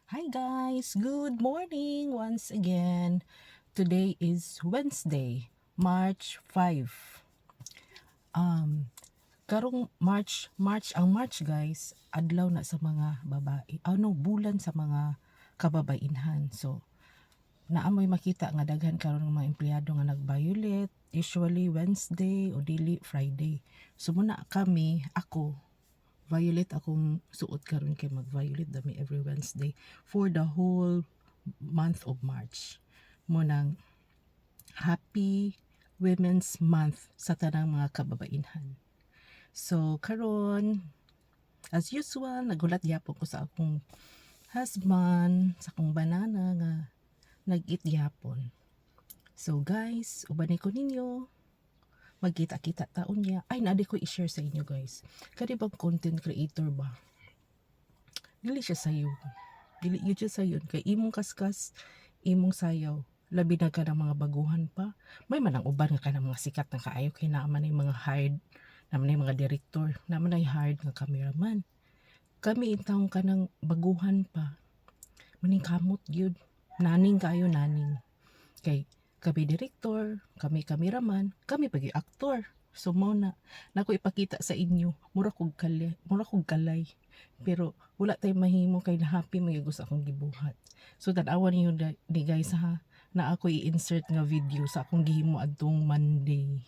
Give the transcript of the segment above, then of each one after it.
Hi guys, good morning once again. Today is Wednesday, March 5. Karong March ang March guys, adlaw na sa mga babae. Bulan sa mga kababaihan. So, naamoy makita nga daghan karon ng mga empleyado nga nag-violet, usually Wednesday o dili Friday. So muna ako violet akong suot karon kay mag-violet dami every Wednesday for the whole month of March. Mo nang Happy Women's Month sa tanang mga kababaihan. So karon as usual nagulat gyapon ko sa akong husband sa akong banana nga nag-eat gyapon. So guys, ubanay ko ninyo magkita-kita taon niya. Ay, naadi ko i-share sa inyo guys. Kani bang content creator ba? Dili siya sayo. Dili yun siya sayon. Kay imong kaskas, imong sayaw. Labi na ka ng mga baguhan pa. May manang uban nga ka ng mga sikat na kaayo. Kay naaman ay mga hired, naman ay mga director, naman ay hired nga cameraman. Kami intawong ka ng baguhan pa. Maning kamot yun. Naning kayo, naning. Kay kami director, kami cameraman, kami pagi aktor. So mo na nako ipakita sa inyo, mura kog kalay. Pero wala tay mahimo kay na happy may gusto akong gibuhat. So tan-awan niyo di guys ha, na ako i-insert nga video sa akong gihimo adtong Monday.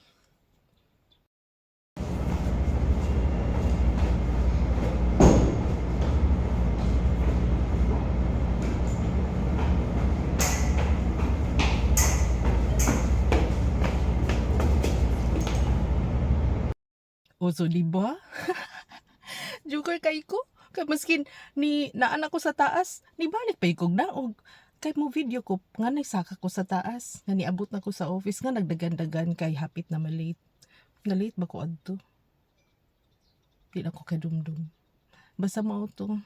O so di ba? Joker kay ko. Kay maskin ni naan ako sa taas, ni balik pa ikog naog. Kay mo video ko nga nagsaka ko sa taas, nga niabot na ko sa office nga nagdagan-dagan kay hapit na malate. Na late ba ko adto? Di na ko kadumdum. Basta mao to.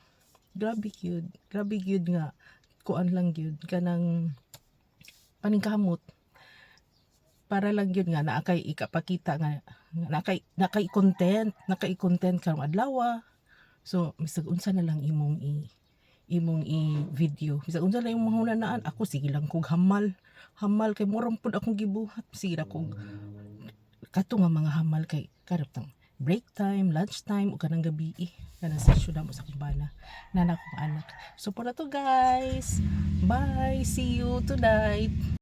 Grabe gyud. Grabe gyud nga kuan lang gyud kanang paningkamot. Para lang yun nga naakay ikapakita nga nakay content karong adlaw. So misag unsa na lang imong i-video. Bisag unsa lang imong mahunanaan, ako sige lang kog hamal kay murang pud akong gibuhat. Sige ra kog kato nga mga hamal kay karaptang break time, lunch time o kanang gabi kanang session na mo sa kumbana na akong anak. So para to guys. Bye. See you tonight.